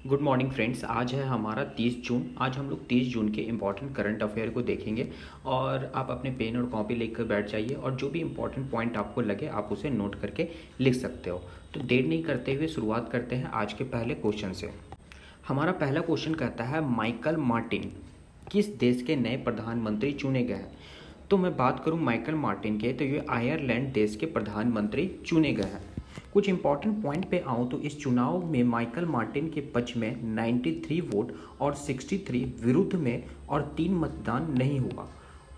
Good morning friends. आज है हमारा 30 जून। आज हम लोग 30 जून के इम्पॉर्टेंट करंट अफेयर को देखेंगे और आप अपने पेन और कॉपी लेकर बैठ जाइए और जो भी इम्पॉर्टेंट पॉइंट आपको लगे आप उसे नोट करके लिख सकते हो। तो देर नहीं करते हुए शुरुआत करते हैं आज के पहले क्वेश्चन से। हमारा पहला क्वेश्चन कहता है माइकल मार्टिन किस देश के नए प्रधानमंत्री चुने गए हैं। तो मैं बात करूं माइकल मार्टिन के, तो ये आयरलैंड देश के प्रधानमंत्री चुने गए हैं। कुछ इंपॉर्टेंट पॉइंट पे आऊँ तो इस चुनाव में माइकल मार्टिन के पक्ष में 93 वोट और 63 विरुद्ध में और 3 मतदान नहीं हुआ।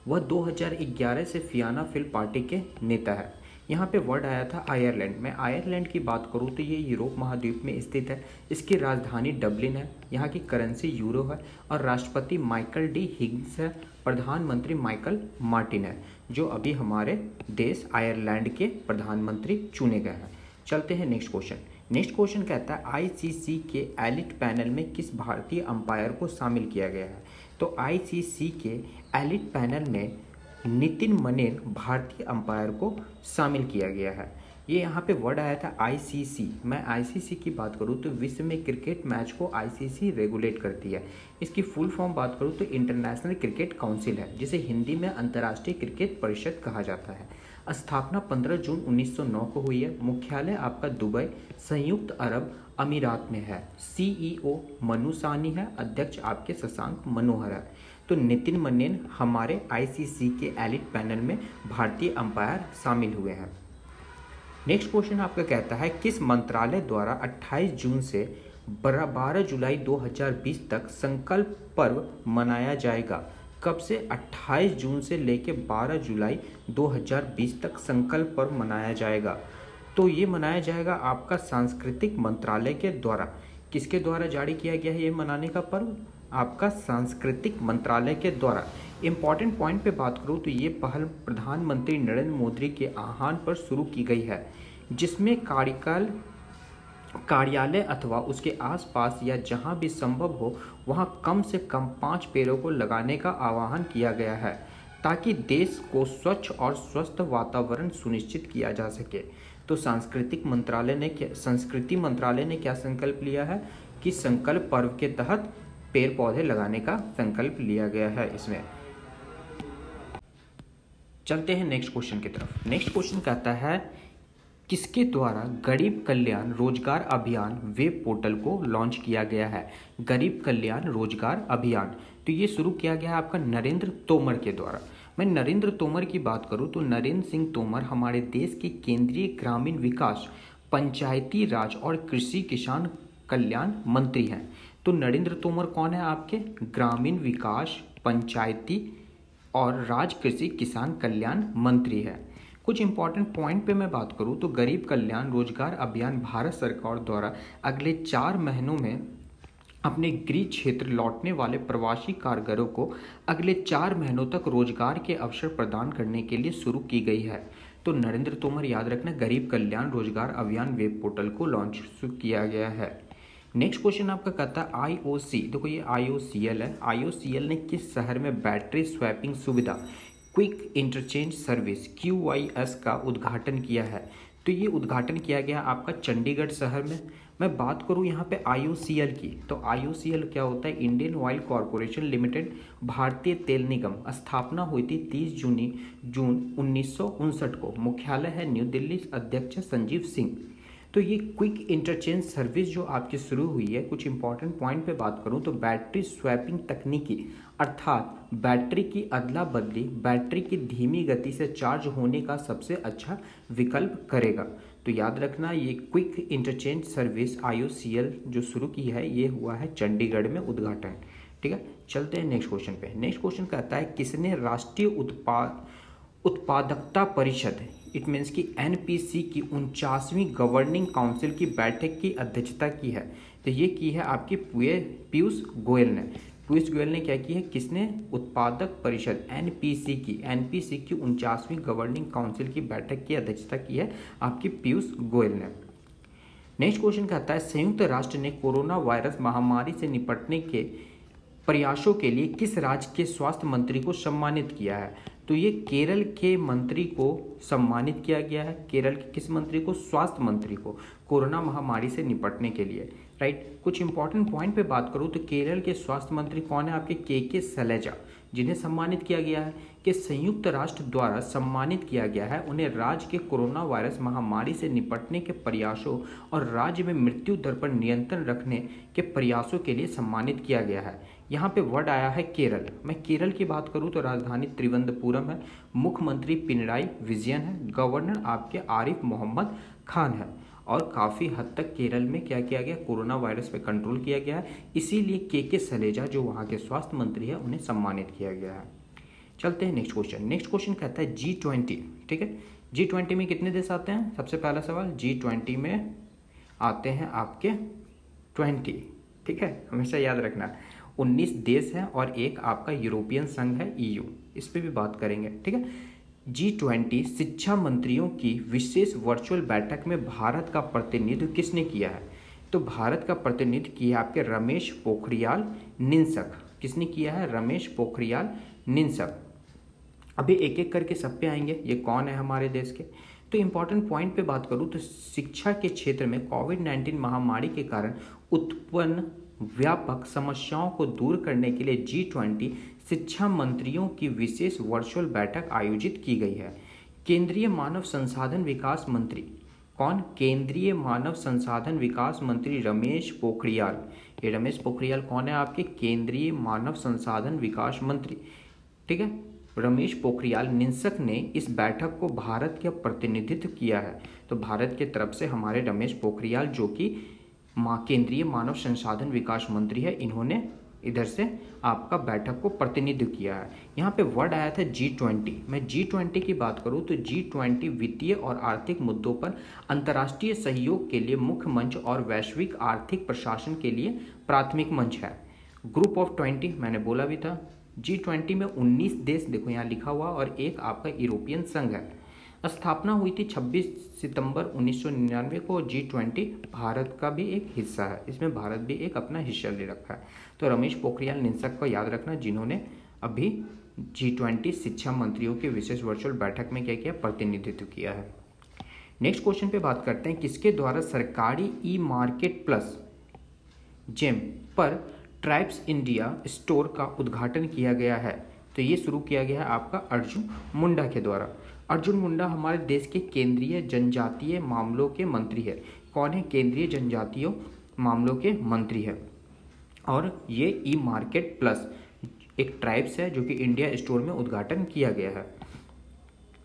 वह 2011 से फियाना फिल पार्टी के नेता है। यहाँ पे वर्ड आया था आयरलैंड। मैं आयरलैंड की बात करूँ तो ये यूरोप महाद्वीप में स्थित है। इसकी राजधानी डबलिन है। यहाँ की करेंसी यूरो है और राष्ट्रपति माइकल डी हिग्स है। प्रधानमंत्री माइकल मार्टिन है जो अभी हमारे देश आयरलैंड के प्रधानमंत्री चुने गए हैं। चलते हैं नेक्स्ट क्वेश्चन। नेक्स्ट क्वेश्चन कहता है आईसीसी के एलिट पैनल में किस भारतीय अंपायर को शामिल किया गया है। तो आईसीसी के एलिट पैनल में नितिन मनेन भारतीय अंपायर को शामिल किया गया है। ये यहाँ पे वर्ड आया था आईसीसी। मैं आईसीसी की बात करूँ तो विश्व में क्रिकेट मैच को आईसीसी रेगुलेट करती है। इसकी फुल फॉर्म बात करूँ तो इंटरनेशनल क्रिकेट काउंसिल है, जिसे हिंदी में अंतर्राष्ट्रीय क्रिकेट परिषद कहा जाता है। स्थापना 15 जून 1909 को हुई है। मुख्यालय आपका दुबई संयुक्त अरब अमीरात में है। सीईओ मनु सानी है। अध्यक्ष आपके शशांक मनोहर है। तो नितिन मनेन हमारे आईसीसी के एलिट पैनल में भारतीय अंपायर शामिल हुए हैं। नेक्स्ट क्वेश्चन आपका कहता है किस मंत्रालय द्वारा 28 जून से 12 जुलाई 2020 तक संकल्प पर्व मनाया जाएगा। कब से 28 जून से लेकर 12 जुलाई 2020 तक संकल्प पर्व मनाया जाएगा। तो ये मनाया जाएगा आपका सांस्कृतिक मंत्रालय के द्वारा। किसके द्वारा जारी किया गया है ये मनाने का पर्व? आपका सांस्कृतिक मंत्रालय के द्वारा। इम्पॉर्टेंट पॉइंट पे बात करूँ तो ये पहल प्रधानमंत्री नरेंद्र मोदी के आह्वान पर शुरू की गई है, जिसमें कार्यालय अथवा उसके आसपास या जहां भी संभव हो वहां कम से कम 5 पेड़ों को लगाने का आह्वान किया गया है, ताकि देश को स्वच्छ और स्वस्थ वातावरण सुनिश्चित किया जा सके। तो संस्कृति मंत्रालय ने क्या संकल्प लिया है कि संकल्प पर्व के तहत पेड़ पौधे लगाने का संकल्प लिया गया है इसमें। चलते हैं नेक्स्ट क्वेश्चन की तरफ। नेक्स्ट क्वेश्चन कहता है किसके द्वारा गरीब कल्याण रोजगार अभियान वेब पोर्टल को लॉन्च किया गया है। गरीब कल्याण रोजगार अभियान, तो ये शुरू किया गया है आपका नरेंद्र तोमर के द्वारा। मैं नरेंद्र तोमर की बात करूं तो नरेंद्र सिंह तोमर हमारे देश के केंद्रीय ग्रामीण विकास, पंचायती राज और कृषि किसान कल्याण मंत्री हैं। तो नरेंद्र तोमर कौन है? आपके ग्रामीण विकास, पंचायती और राज कृषि किसान कल्याण मंत्री है। कुछ इंपॉर्टेंट पॉइंट पे मैं बात करूं तो गरीब कल्याण रोजगार अभियान भारत सरकार द्वारा अगले 4 महीनों में अपने गृह क्षेत्र लौटने वाले प्रवासी कामगारों को अगले 4 महीनों तक रोजगार के अवसर प्रदान करने के लिए शुरू की गई है। तो नरेंद्र तोमर याद रखना, गरीब कल्याण रोजगार अभियान वेब पोर्टल को लॉन्च किया गया है। नेक्स्ट क्वेश्चन आपका कहता है आईओसी, देखो ये आईओसीएल है। आईओसीएल ने किस शहर में बैटरी स्वैपिंग सुविधा क्विक इंटरचेंज सर्विस QIS का उद्घाटन किया है। तो ये उद्घाटन किया गया आपका चंडीगढ़ शहर में। मैं बात करूँ यहाँ पे IOCL की, तो IOCL क्या होता है? इंडियन ऑयल कॉरपोरेशन लिमिटेड, भारतीय तेल निगम। स्थापना हुई थी 30 जून 1959 को। मुख्यालय है न्यू दिल्ली। अध्यक्ष संजीव सिंह। तो ये क्विक इंटरचेंज सर्विस जो आपकी शुरू हुई है, कुछ इंपॉर्टेंट पॉइंट पे बात करूं तो बैटरी स्वैपिंग तकनीकी, अर्थात बैटरी की अदला बदली बैटरी की धीमी गति से चार्ज होने का सबसे अच्छा विकल्प करेगा। तो याद रखना, ये क्विक इंटरचेंज सर्विस IOCL जो शुरू की है, ये हुआ है चंडीगढ़ में उद्घाटन। ठीक है, चलते हैं नेक्स्ट क्वेश्चन पे। नेक्स्ट क्वेश्चन कहता है किसने राष्ट्रीय उत्पादकता परिषद, इट मीन्स की NPC की 49वीं गवर्निंग काउंसिल की बैठक की अध्यक्षता की है। तो ये की है आपकी पीयूष गोयल ने। पीयूष गोयल ने क्या की है? किसने? उत्पादक परिषद NPC की 49वीं गवर्निंग काउंसिल की बैठक की अध्यक्षता की है आपकी पीयूष गोयल ने। नेक्स्ट क्वेश्चन कहता है संयुक्त राष्ट्र ने कोरोना वायरस महामारी से निपटने के प्रयासों के लिए किस राज्य के स्वास्थ्य मंत्री को सम्मानित किया है। तो ये केरल के मंत्री को सम्मानित किया गया है। केरल के किस मंत्री को? स्वास्थ्य मंत्री को, कोरोना महामारी से निपटने के लिए, राइट। कुछ इंपॉर्टेंट पॉइंट पे बात करूँ तो केरल के स्वास्थ्य मंत्री कौन है? आपके के शैलजा, जिन्हें सम्मानित किया गया है कि संयुक्त राष्ट्र द्वारा सम्मानित किया गया है। उन्हें राज्य के कोरोना वायरस महामारी से निपटने के प्रयासों और राज्य में मृत्यु दर पर नियंत्रण रखने के प्रयासों के लिए सम्मानित किया गया है। यहाँ पे वर्ड आया है केरल। मैं केरल की बात करूँ तो राजधानी त्रिवंतपुरम है, मुख्यमंत्री पिनराई विजयन है, गवर्नर आपके आरिफ मोहम्मद खान है। और काफ़ी हद तक केरल में क्या किया गया? कोरोना वायरस पे कंट्रोल किया गया है, इसीलिए के शैलजा जो वहाँ के स्वास्थ्य मंत्री है उन्हें सम्मानित किया गया है। चलते हैं नेक्स्ट क्वेश्चन। नेक्स्ट क्वेश्चन कहता है G20, ठीक है। G20 में कितने देश आते हैं? सबसे पहला सवाल, G20 में आते हैं आपके 20, ठीक है, हमेशा याद रखना। 19 देश हैं और एक आपका यूरोपियन संघ है EU, इस पर भी बात करेंगे, ठीक है। G20 शिक्षा मंत्रियों की विशेष वर्चुअल बैठक में भारत का प्रतिनिधित्व किसने किया है? तो भारत का प्रतिनिधित्व किया आपके रमेश पोखरियाल निशंक। किसने किया है? रमेश पोखरियाल निशंक। अभी एक एक करके सब पे आएंगे, ये कौन है हमारे देश के। तो इंपॉर्टेंट पॉइंट पे बात करूँ तो शिक्षा के क्षेत्र में कोविड-19 महामारी के कारण उत्पन्न व्यापक समस्याओं को दूर करने के लिए G20 शिक्षा मंत्रियों की विशेष वर्चुअल बैठक आयोजित की गई है। केंद्रीय मानव संसाधन विकास मंत्री कौन? केंद्रीय मानव संसाधन विकास मंत्री रमेश पोखरियाल। ये रमेश पोखरियाल कौन है? आपके केंद्रीय मानव संसाधन विकास मंत्री, ठीक है। रमेश पोखरियाल निशंक ने इस बैठक को भारत का प्रतिनिधित्व किया है। तो भारत के तरफ से हमारे रमेश पोखरियाल जो कि केंद्रीय मानव संसाधन विकास मंत्री है, इन्होंने इधर से आपका बैठक को प्रतिनिधित्व किया है। यहाँ पे वर्ड आया था G20। मैं G20 की बात करूँ तो G20 वित्तीय और आर्थिक मुद्दों पर अंतर्राष्ट्रीय सहयोग के लिए मुख्य मंच और वैश्विक आर्थिक प्रशासन के लिए प्राथमिक मंच है। ग्रुप ऑफ 20 मैंने बोला भी था। G20 में 19 देश, देखो यहाँ लिखा हुआ, और एक आपका यूरोपियन संघ है। स्थापना हुई थी 26 सितंबर 1999 को। G20 भारत का भी एक हिस्सा है, इसमें भारत भी एक अपना हिस्सा ले रखा है। तो रमेश पोखरियाल निशंक को याद रखना, जिन्होंने अभी G20 शिक्षा मंत्रियों की विशेष वर्चुअल बैठक में क्या किया? प्रतिनिधित्व किया है। नेक्स्ट क्वेश्चन पे बात करते हैं, किसके द्वारा सरकारी ई मार्केट प्लस जेम पर ट्राइब्स इंडिया स्टोर का उद्घाटन किया गया है? तो ये शुरू किया गया है आपका अर्जुन मुंडा के द्वारा। अर्जुन मुंडा हमारे देश के केंद्रीय जनजातीय मामलों के मंत्री है। कौन है? केंद्रीय जनजातीय मामलों के मंत्री है। और ये ई मार्केट प्लस एक ट्राइब्स है जो कि इंडिया स्टोर में उद्घाटन किया गया है।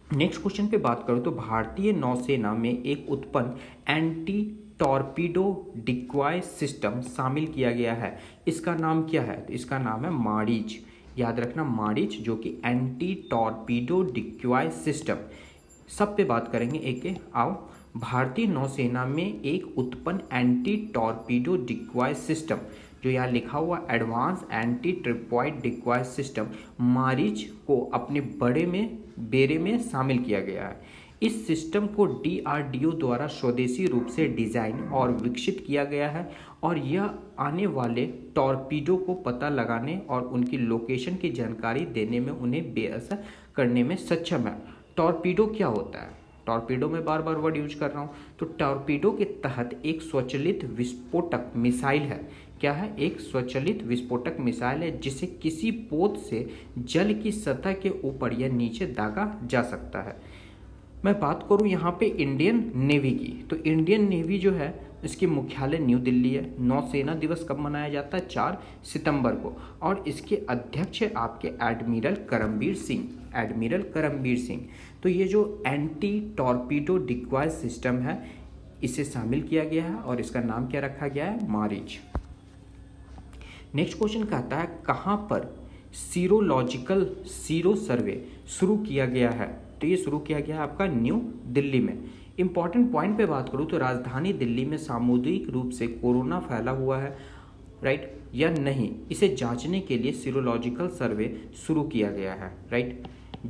नेक्स्ट क्वेश्चन पे बात करूँ तो भारतीय नौसेना में एक उत्पन्न एंटी टॉर्पीडो डिक्वाय सिस्टम शामिल किया गया है। इसका नाम क्या है? तो इसका नाम है मारीच। याद रखना, मारीच, जो कि एंटी टॉर्पीडो डिक्वाय सिस्टम। सब पे बात करेंगे एक एक। आओ, भारतीय नौसेना में एक उत्पन्न एंटी टॉर्पीडो डिक्वाय सिस्टम, जो यहाँ लिखा हुआ एडवांस एंटी ट्रिपॉइड डिक्वाय सिस्टम, मारीच को अपने बेड़े में शामिल किया गया है। इस सिस्टम को DRDO द्वारा स्वदेशी रूप से डिजाइन और विकसित किया गया है और यह आने वाले टॉर्पीडो को पता लगाने और उनकी लोकेशन की जानकारी देने में उन्हें बेअसर करने में सक्षम है। टॉर्पीडो क्या होता है? टॉर्पीडो में बार बार वर्ड यूज कर रहा हूँ। तो टॉर्पीडो के तहत एक स्वचालित विस्फोटक मिसाइल है। क्या है? एक स्वचालित विस्फोटक मिसाइल है जिसे किसी पोत से जल की सतह के ऊपर या नीचे दागा जा सकता है। मैं बात करूं यहाँ पे इंडियन नेवी की, तो इंडियन नेवी जो है इसकी मुख्यालय न्यू दिल्ली है। नौसेना दिवस कब मनाया जाता है? 4 सितंबर को। और इसके अध्यक्ष है आपके एडमिरल करमबीर सिंह। एडमिरल करमबीर सिंह। तो ये जो एंटी टॉर्पीडो डिक्वाय सिस्टम है, इसे शामिल किया गया है और इसका नाम क्या रखा गया है? मारीच। नेक्स्ट क्वेश्चन कहता है, कहाँ पर सीरोलॉजिकल सीरो सर्वे शुरू किया गया है? तो ये शुरू किया गया है आपका न्यू दिल्ली में। इंपॉर्टेंट पॉइंट पे बात करूँ तो राजधानी दिल्ली में सामुदायिक रूप से कोरोना फैला हुआ है, राइट, या नहीं, इसे जांचने के लिए सीरोलॉजिकल सर्वे शुरू किया गया है, राइट।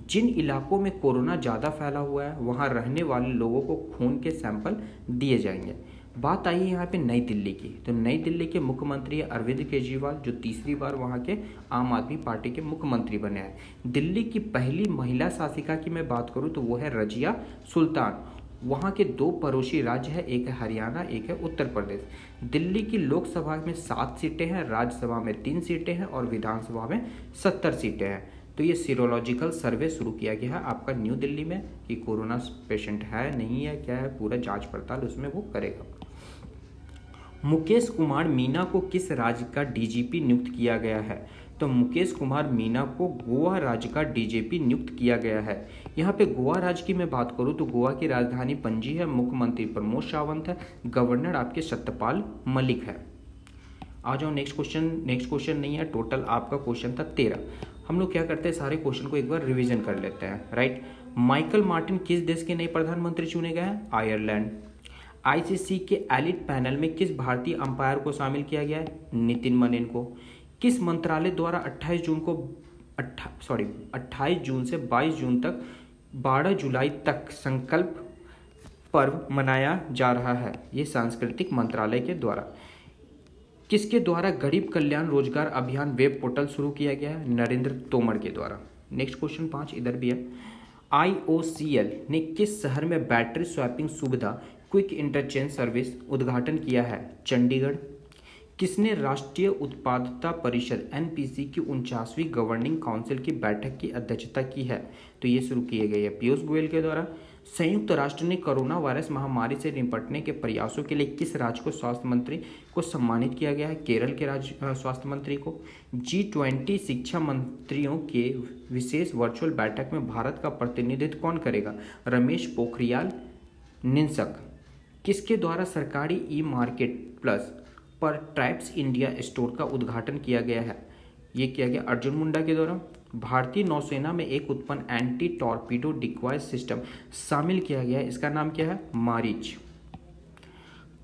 जिन इलाकों में कोरोना ज़्यादा फैला हुआ है वहाँ रहने वाले लोगों को खून के सैंपल दिए जाएंगे। बात आई है यहाँ पे नई दिल्ली की, तो नई दिल्ली के मुख्यमंत्री है अरविंद केजरीवाल, जो तीसरी बार वहाँ के आम आदमी पार्टी के मुख्यमंत्री बने हैं। दिल्ली की पहली महिला शासिका की मैं बात करूँ तो वो है रजिया सुल्तान। वहाँ के 2 पड़ोसी राज्य है, एक है हरियाणा, एक है उत्तर प्रदेश। दिल्ली की लोकसभा में 7 सीटें हैं, राज्यसभा में 3 सीटें हैं और विधानसभा में 70 सीटें हैं। तो ये सीरोलॉजिकल सर्वे शुरू किया गया है आपका न्यू दिल्ली में कि कोरोना पेशेंट है नहीं है क्या है, पूरा जांच पड़ताल उसमें वो करेगा। मुकेश कुमार मीना को किस राज्य का डीजीपी नियुक्त किया गया है? तो मुकेश कुमार मीना को गोवा राज्य का डीजीपी नियुक्त किया गया है। यहाँ पे गोवा राज्य की मैं बात करूँ तो गोवा की राजधानी पणजी है, मुख्यमंत्री प्रमोद सावंत है, गवर्नर आपके सत्यपाल मलिक है। आ जाओ नेक्स्ट क्वेश्चन नहीं है, टोटल आपका क्वेश्चन था 13। हम लोग क्या करते हैं, सारे क्वेश्चन को एक बार रिवीजन कर लेते हैं, राइट। माइकल मार्टिन किस देश के नए प्रधानमंत्री चुने गए हैं? आयरलैंड। आईसीसी के एलिट पैनल में किस भारतीय अंपायर को शामिल किया गया है? नितिन मनेन को। किस मंत्रालय द्वारा 28 जून से 22 जून तक 12 जुलाई तक संकल्प पर्व मनाया जा रहा है? ये सांस्कृतिक मंत्रालय के द्वारा। किसके द्वारा गरीब कल्याण रोजगार अभियान वेब पोर्टल शुरू किया गया है? नरेंद्र तोमर के द्वारा। नेक्स्ट क्वेश्चन 5 इधर भी है। IOCL ने किस शहर में बैटरी स्वैपिंग सुविधा क्विक इंटरचेंज सर्विस उद्घाटन किया है? चंडीगढ़। किसने राष्ट्रीय उत्पादकता परिषद NPC की 49वीं गवर्निंग काउंसिल की बैठक की अध्यक्षता की है? तो ये शुरू किए गए हैं पीयूष गोयल के द्वारा। संयुक्त राष्ट्र ने कोरोना वायरस महामारी से निपटने के प्रयासों के लिए किस राज्य को स्वास्थ्य मंत्री को सम्मानित किया गया है? केरल के राज्य स्वास्थ्य मंत्री को। G20 शिक्षा मंत्रियों के विशेष वर्चुअल बैठक में भारत का प्रतिनिधित्व कौन करेगा? रमेश पोखरियाल निशंक। किसके द्वारा सरकारी ई-मार्केट प्लस पर ट्राइब्स इंडिया स्टोर का उद्घाटन किया गया है? ये किया गया अर्जुन मुंडा के द्वारा। भारतीय नौसेना में एक उत्पन्न एंटी टॉर्पीडो डिक्वाय सिस्टम शामिल किया गया है, इसका नाम क्या है? मारिच।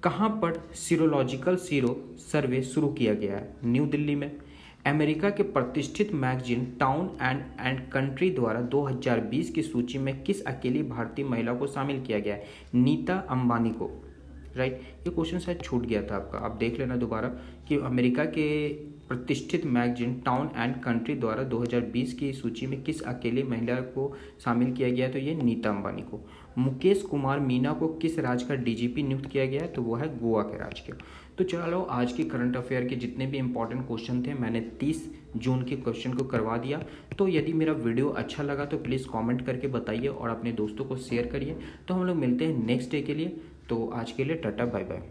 कहाँ पर सीरोलॉजिकल सर्वे शुरू किया गया है? न्यू दिल्ली में। अमेरिका के प्रतिष्ठित मैगजीन टाउन एंड कंट्री द्वारा 2020 की सूची में किस अकेली भारतीय महिला को शामिल किया गया है? नीता अंबानी को, राइट। ये क्वेश्चन शायद छूट गया था आपका, आप देख लेना दोबारा कि अमेरिका के प्रतिष्ठित मैगजीन टाउन एंड कंट्री द्वारा 2020 की सूची में किस अकेली महिला को शामिल किया गया है? तो ये नीता अंबानी को। मुकेश कुमार मीना को किस राज्य का डीजीपी नियुक्त किया गया है? तो वो है गोवा के राज्य के। तो चलो आज की करंट अफेयर के जितने भी इंपॉर्टेंट क्वेश्चन थे मैंने 30 जून के क्वेश्चन को करवा दिया। तो यदि मेरा वीडियो अच्छा लगा तो प्लीज़ कमेंट करके बताइए और अपने दोस्तों को शेयर करिए। तो हम लोग मिलते हैं नेक्स्ट डे के लिए। तो आज के लिए टाटा बाय बाय।